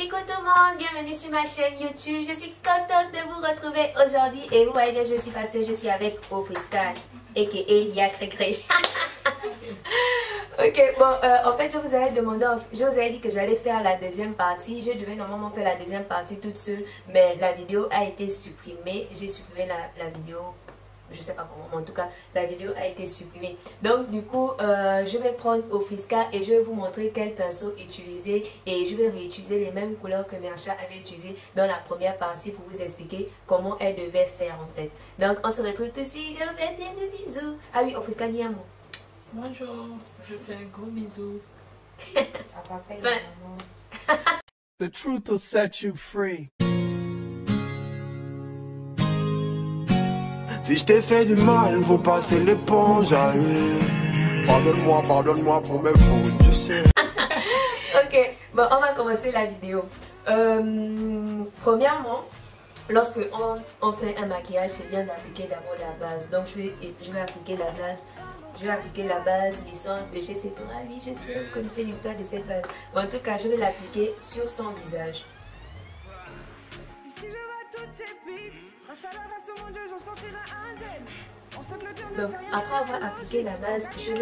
Coucou tout le monde, bienvenue sur ma chaîne YouTube. Je suis contente de vous retrouver aujourd'hui et vous voyez bien, je suis avec Ofrisca aka Yakré. Ok, bon, en fait, je vous avais dit que j'allais faire la deuxième partie. Je devais normalement faire la deuxième partie toute seule, mais la vidéo a été supprimée. J'ai supprimé la vidéo. Je sais pas comment, mais en tout cas, la vidéo a été supprimée. Donc, du coup, je vais prendre Ofrisca et je vais vous montrer quel pinceau utiliser. Et je vais réutiliser les mêmes couleurs que Mercha avait utilisées dans la première partie pour vous expliquer comment elle devait faire en fait. Donc, on se retrouve tout de suite. Je vous fais plein de bisous. Ah oui, Ofrisca, dis un mot. Bonjour, je fais un gros bisou. The truth will set you free. Si je t'ai fait du mal, faut passer l'éponge. Pardonne-moi pour mes fautes, je sais. Ok, bon, on va commencer la vidéo. Premièrement, lorsque on fait un maquillage, c'est bien d'appliquer d'abord la base. Donc, je vais appliquer la base. Je vais appliquer la base licence de chez Sephora. Oui, je sais, vous connaissez l'histoire de cette base. Bon, en tout cas, je vais l'appliquer sur son visage. Donc, après avoir appliqué la base, je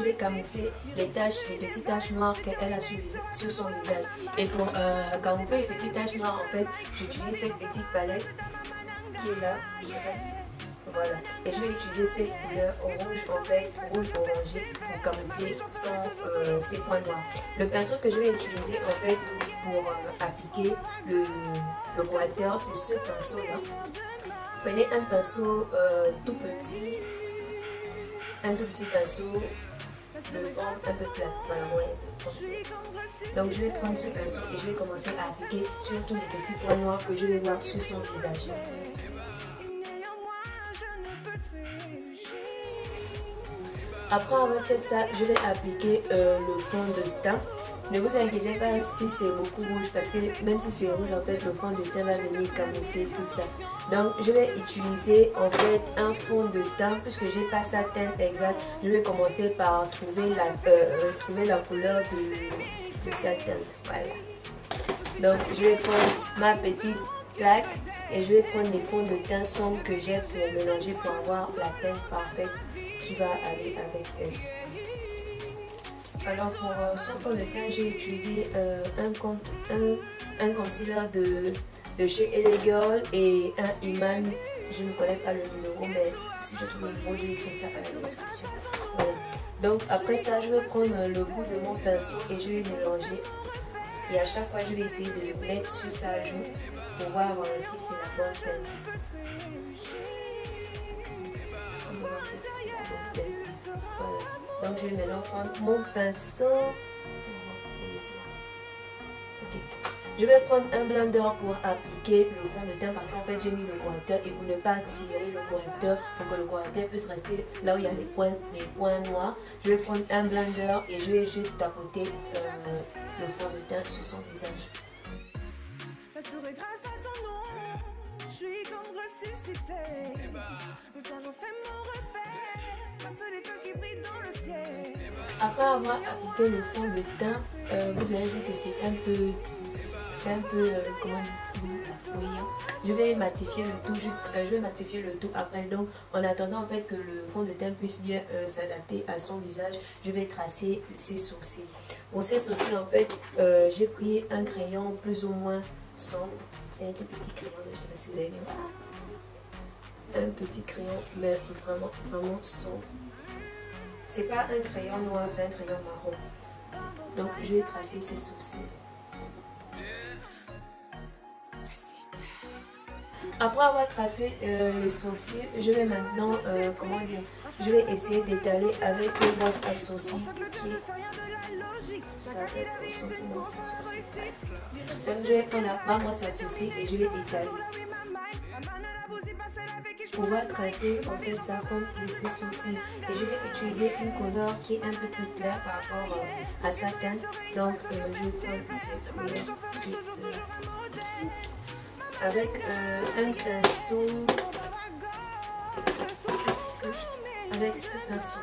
vais camoufler les petites taches noires qu'elle a sur son visage. Et pour camoufler les petites taches noires, en fait, j'utilise cette petite palette qui est là. Voilà. Et je vais utiliser cette couleur rouge, en fait, rouge orangé pour camoufler ses points noirs. Le pinceau que je vais utiliser, en fait, pour appliquer le correcteur, c'est ce pinceau-là. Prenez un pinceau tout petit pinceau de forme un peu plate, voilà, ouais, comme ça. Donc je vais prendre ce pinceau et je vais commencer à appliquer sur tous les petits points noirs que je vais voir sur son visage. Après avoir fait ça, je vais appliquer le fond de teint. Ne vous inquiétez pas si c'est beaucoup rouge, parce que même si c'est rouge, en fait, le fond de teint va venir camoufler tout ça. Donc, je vais utiliser en fait un fond de teint, puisque j'ai pas sa teinte exacte. Je vais commencer par trouver la couleur de sa teinte. Voilà. Donc, je vais prendre ma petite plaque et je vais prendre les fonds de teint sombres que j'ai pour mélanger pour avoir la teinte parfaite qui va aller avec elle. Alors pour ce fond de teint, j'ai utilisé un concealer de chez LA Girl et un Iman. Je ne connais pas le numéro, mais si je trouve le numéro, je vais écrire ça à la description. Voilà. Donc après ça, je vais prendre le bout de mon pinceau et je vais mélanger. Et à chaque fois, je vais essayer de mettre sur sa joue pour voir si c'est la bonne teinte. Voilà. Donc je vais maintenant prendre mon pinceau. Okay. Je vais prendre un blender pour appliquer le fond de teint parce qu'en fait j'ai mis le correcteur et pour ne pas tirer le correcteur, pour que le correcteur puisse rester là où il y a les points noirs, je vais prendre un blender et je vais juste tapoter le fond de teint sur son visage. Grâce à ton nom, je suis comme ressuscité. Quand j'en fais mon repère, passe l'étoile qui brille dans le ciel. Après avoir appliqué le fond de teint, vous avez vu que c'est un peu comment dire, je vais matifier le tout après. Donc en attendant en fait que le fond de teint puisse bien s'adapter à son visage, je vais tracer ses sourcils. Pour ces sourcils en fait, j'ai pris un crayon plus ou moins sombre. C'est un tout petit crayon, je ne sais pas si vous avez vu. Un petit crayon, mais vraiment sombre. C'est pas un crayon noir, c'est un crayon marron. Donc je vais tracer ses sourcils. Après avoir tracé les sourcils, je vais maintenant, je vais essayer d'étaler avec une brosse à sourcils qui est donc je vais prendre ma brosse à sourcils et je vais étaler. Pour pouvoir tracer en fait la forme de ses sourcils. Et je vais utiliser une couleur qui est un peu plus claire par rapport à sa teinte. Donc je vais prendre cette couleur qui est avec un pinceau, avec ce pinceau.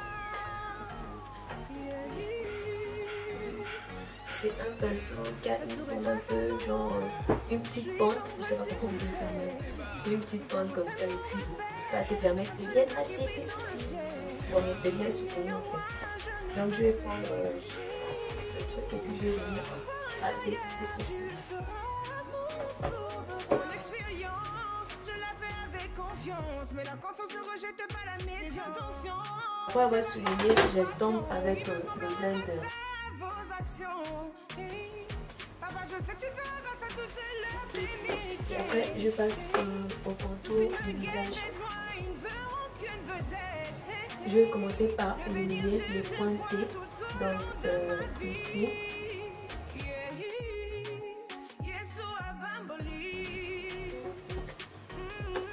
c'est un pinceau qui a une forme un peu genre une petite pente, je sais pas comment on dit ça, mais c'est une petite pente comme ça, et puis ça va te permettre de bien tracer tes sourcils, bon, de bien soutenir en fait. Donc je vais prendre le truc et puis je vais venir tracer ces sourcils. Après avoir souligné, j'estompe avec le blender. Et après, je passe au contour du visage. Je vais commencer par éliminer le point T, donc ici.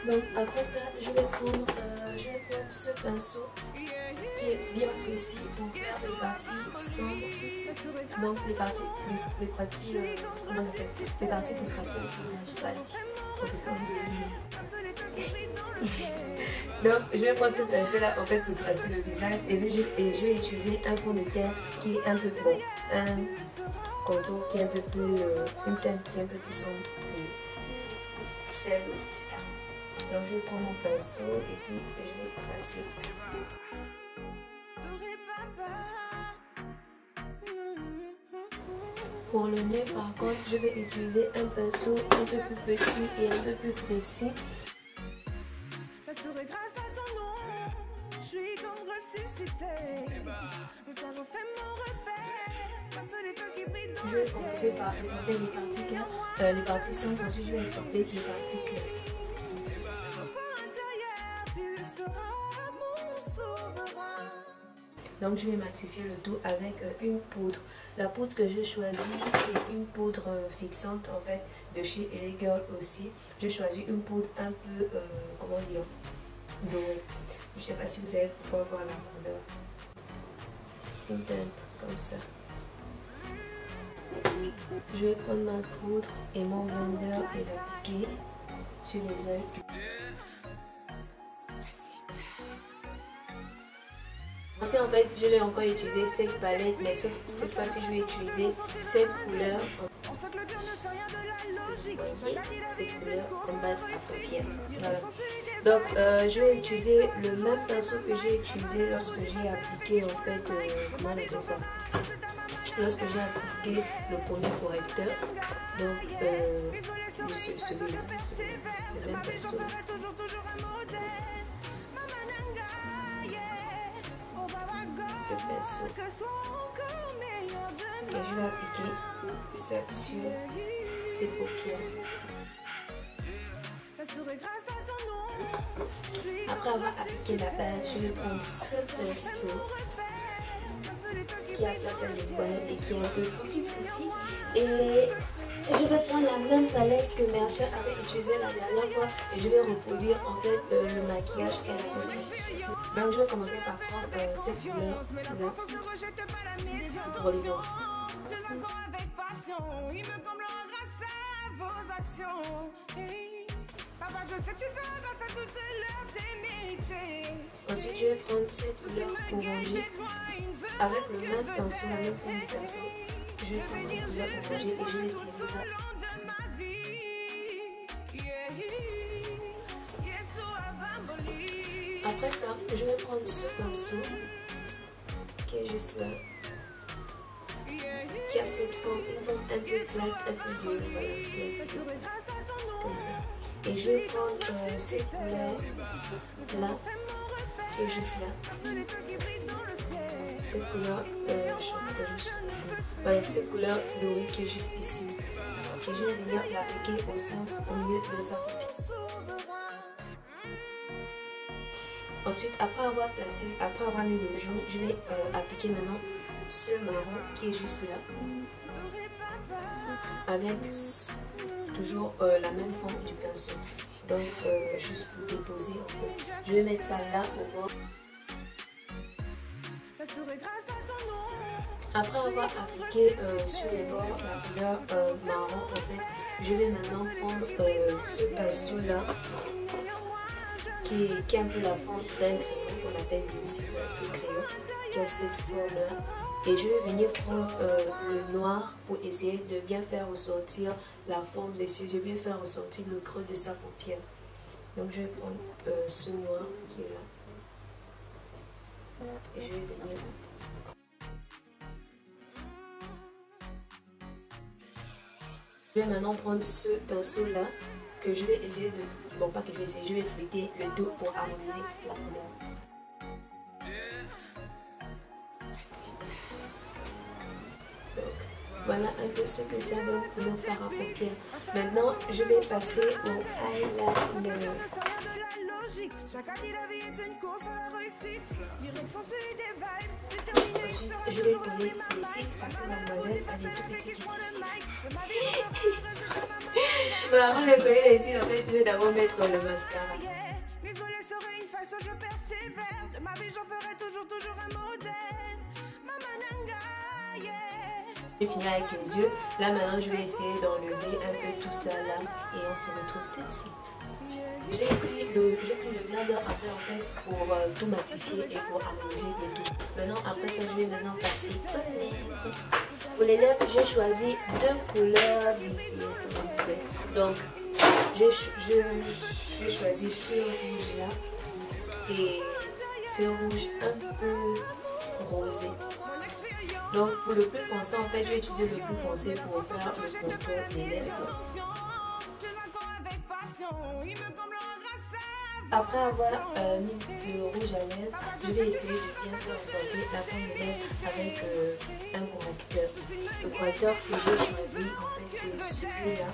Donc après ça, je vais prendre ce pinceau qui est bien précis pour faire les parties sombres, donc les parties comment on appelle, les parties pour tracer le visage. Donc je vais prendre ce pinceau là en fait pour tracer le visage et je vais utiliser un fond de teint qui est un peu bon, un contour qui est un peu plus, une teinte qui est un peu plus sombre que celle officielle. Donc je vais prendre mon pinceau et puis je vais tracer. Pour le nez par contre, je vais utiliser un pinceau un peu plus petit et un peu plus précis. Je vais commencer par estomper les parties sombres, ensuite je vais estomper les parties claires. Donc je vais matifier le tout avec une poudre. La poudre que j'ai choisie, c'est une poudre fixante en fait de chez LA Girl aussi. J'ai choisi une poudre un peu, comment dire, dorée. Je ne sais pas si vous allez pouvoir voir la couleur. Une teinte comme ça. Je vais prendre ma poudre et mon blender et l'appliquer sur les ailes. Ici en fait je vais encore utiliser cette palette, mais sauf cette fois-ci je vais utiliser cette couleur. Cette couleur comme base à paupières. Voilà. Donc je vais utiliser le même pinceau que j'ai utilisé lorsque j'ai appliqué en fait, comment on appelle ça, lorsque j'ai appliqué le premier correcteur. Donc celui-là, le même pinceau. Ce pinceau et je vais appliquer ça sur ses paupières. Après avoir appliqué la base, je vais prendre ce pinceau qui a la de bois et qui est un peu foufi et je vais prendre la même palette que Mercha avait utilisée la dernière fois et je vais reproduire en fait le maquillage qu'elle a fait. Donc je vais commencer par prendre cette couleur là pour les doigts. Ensuite je vais prendre cette couleur orangée avec le même pinceau, la même forme de pinceau. Je vais prendre cette couleur orangée et je vais tirer ça. Après ça, je vais prendre ce pinceau qui est juste là, qui a cette forme, une forme un peu plate, un peu bleue, voilà, comme ça. Et je vais prendre cette couleur là, qui est juste là. Cette couleur, voilà, cette couleur dorée qui est juste ici. Et je vais venir l'appliquer au centre, au milieu de sa paupière. Ensuite, après avoir mis le jaune, je vais appliquer maintenant ce marron qui est juste là, avec toujours la même forme du pinceau. Donc, juste pour déposer, en fait, je vais mettre ça là au bord. Après avoir appliqué sur les bords la couleur marron, en fait, je vais maintenant prendre ce pinceau là qui est un peu la forme d'un crayon, qu'on appelle aussi ce crayon, qui a cette forme là. Et je vais venir prendre le noir pour essayer de bien faire ressortir la forme des yeux. Je vais bien faire ressortir le creux de sa paupière. Donc je vais prendre ce noir qui est là. Et je vais venir... Je vais maintenant prendre ce pinceau là que je vais essayer de... Bon, pas que je vais essayer, je vais fouetter le dos pour harmoniser la couleur. Donc, voilà un peu ce que ça donne pour mon fard à paupières. Maintenant, je vais passer au eyeliner. Ensuite, je vais coller les cils parce que mademoiselle a des tout petits kits ici. Mais avant de coller les cils, en fait, je vais d'abord mettre le mascara. Je finis avec les yeux. Là maintenant, je vais essayer d'enlever un peu tout ça là et on se retrouve tout de suite. J'ai pris le blender après en fait pour tout matifier et pour harmoniser le tout. Maintenant après ça je vais maintenant passer aux lèvres. Pour les lèvres j'ai choisi deux couleurs différentes. Donc j'ai choisi ce rouge là et ce rouge un peu rosé. Donc pour le plus foncé en fait je vais utiliser le plus foncé pour faire le contour des lèvres. Après avoir mis le rouge à lèvres, je vais essayer de bien faire ressortir la forme de lèvres avec un correcteur. Le correcteur que j'ai choisi, en fait, c'est celui-là.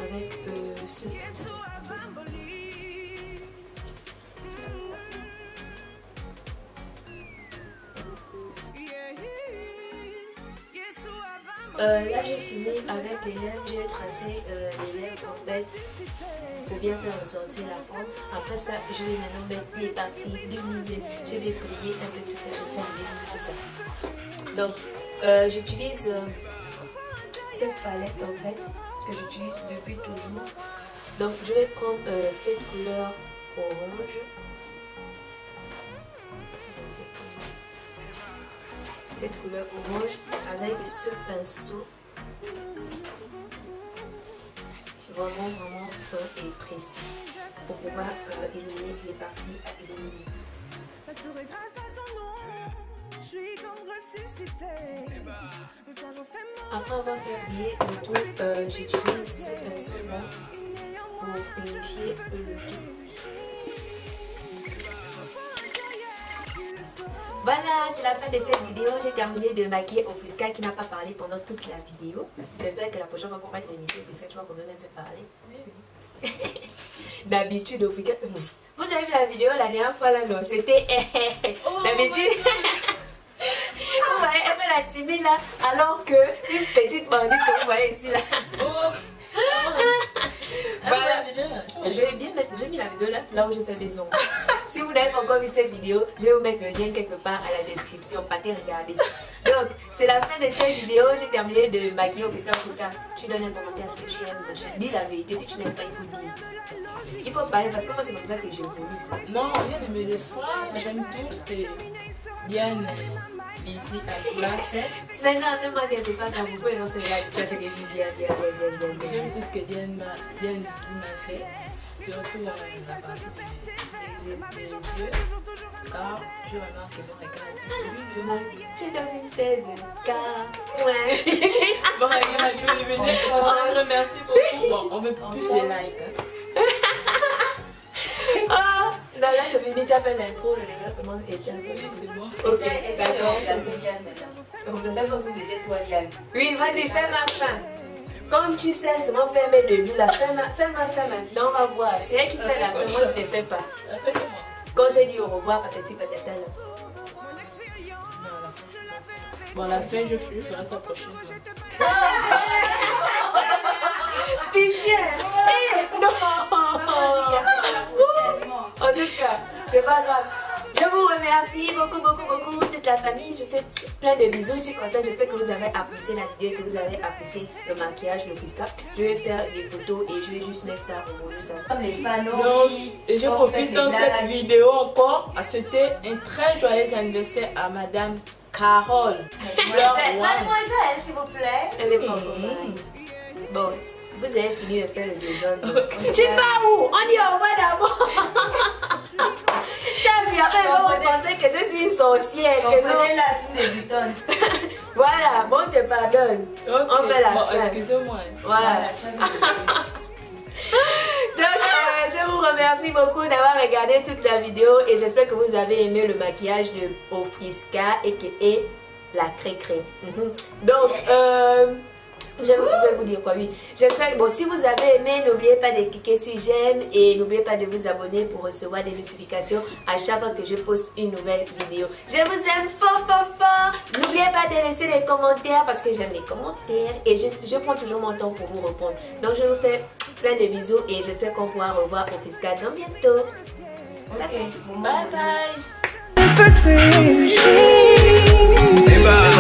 Avec ce pinceau. Là j'ai fini avec les lèvres, j'ai tracé les lèvres en fait pour bien faire ressortir la forme. Après ça, je vais maintenant mettre les parties du milieu. Je vais plier un peu tout ça, je vais faire tout ça. Donc j'utilise cette palette en fait que j'utilise depuis toujours. Donc je vais prendre cette couleur orange. Cette couleur orange avec ce pinceau vraiment fin et précis pour pouvoir éliminer les parties à éliminer. Après avoir fait plier le tout, j'utilise ce pinceau là pour unifier le tout. Voilà, c'est la fin de cette vidéo. J'ai terminé de maquiller Offrisca qui n'a pas parlé pendant toute la vidéo. J'espère que la prochaine fois qu'on va réunir Offrisca, tu vas quand même un peu parler. D'habitude, Offrisca... Vous avez vu la vidéo la dernière fois là, non? C'était... D'habitude... Vous voyez, elle fait la timide là, alors que c'est une petite bandite que vous voyez ici là. Voilà. J'ai mis la vidéo là où je fais mes ongles. Si vous n'avez pas encore vu cette vidéo, je vais vous mettre le lien quelque part à la description. Partez regarder. Donc, c'est la fin de cette vidéo. J'ai terminé de maquiller Offrisca. Tu donnes un commentaire à ce que tu aimes. Dis la vérité. Si tu n'aimes pas, il faut dire. Il faut parler parce que moi, c'est comme ça que j'ai voulu. Non, rien ne me déçoit. J'aime tout ce que Diane ici l'a fait. Maintenant, même moi, c'est pas grave. Vous pouvez non seulement habituer à ce que dit bien. J'aime tout ce que Diane m'a fait. Surtout la partie des yeux. Car je remarque que mon regard. Tu es dans une thèse. Car. Bon, regarde, je remercie beaucoup. Bon, on veut plus les likes. Là, c'est fini, tu as fait l'intro, le développement et tu as fait. Oui, c'est bon. Ok, d'accord. C'est bien maintenant. C'est comme si c'était toi, Liane. Oui, vas-y, fais ma fin. Comme tu sais seulement faire mes débuts, là, fais ma fin maintenant, on va voir. C'est elle qui fait la fin, moi je ne fais pas. Quand j'ai dit au revoir, patati patata là. Bon, la fin, je ferai ça prochaine. Pitié! Non! En tout cas, c'est pas grave. Je vous remercie. remercie beaucoup toute la famille. Je fais plein de bisous. Je suis contente. J'espère que vous avez apprécié la vidéo et que vous avez apprécié le maquillage, le frisca. Je vais faire des photos et je vais juste mettre ça au bout. Comme les fanons. Et je profite dans cette vidéo encore à souhaiter un très joyeux anniversaire à Madame Carole. Mademoiselle, s'il vous plaît. Elle est pas bon. Vous avez fini de faire le désordre. Tu vas où? On y va d'abord. Tiens, puis après, ils vont penser que je suis une sorcière. Comprenez-la sous les boutons. Voilà, bon, te pardonne. Okay. On fait la fin. Excusez-moi. Voilà. Donc, je vous remercie beaucoup d'avoir regardé toute la vidéo et j'espère que vous avez aimé le maquillage de Ofrisca et la cré-cré. Donc, je vais vous dire quoi, oui. J'espère, bon, si vous avez aimé, n'oubliez pas de cliquer sur j'aime et n'oubliez pas de vous abonner pour recevoir des notifications à chaque fois que je poste une nouvelle vidéo. Je vous aime fort. N'oubliez pas de laisser des commentaires parce que j'aime les commentaires et je prends toujours mon temps pour vous répondre. Donc, je vous fais plein de bisous et j'espère qu'on pourra revoir Ofrisca dans bientôt. Ok, bon, Bye bye.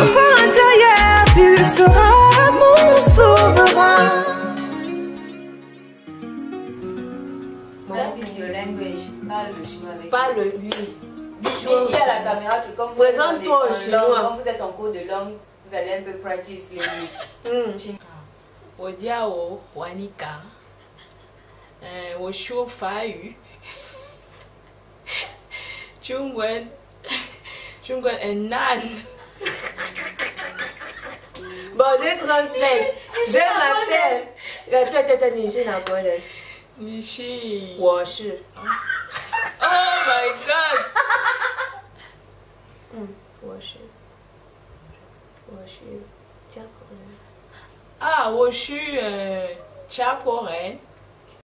Enfant intérieur, tu seras mon souverain. That is your language. Parle le chinois avec. Parle lui. Dis à la caméra que comme vous êtes Présente-toi en chinois. comme vous êtes en cours de langue, vous allez un peu practice language. Odiao Wanika. Woshu Fayu. Chungwen et Nan. Bon, je translate. Je m'appelle. Toi, Nishi Napoléon. Nishi. Washi. Oh my god. Washi. Tiens, Ah, Woshu Chaporen.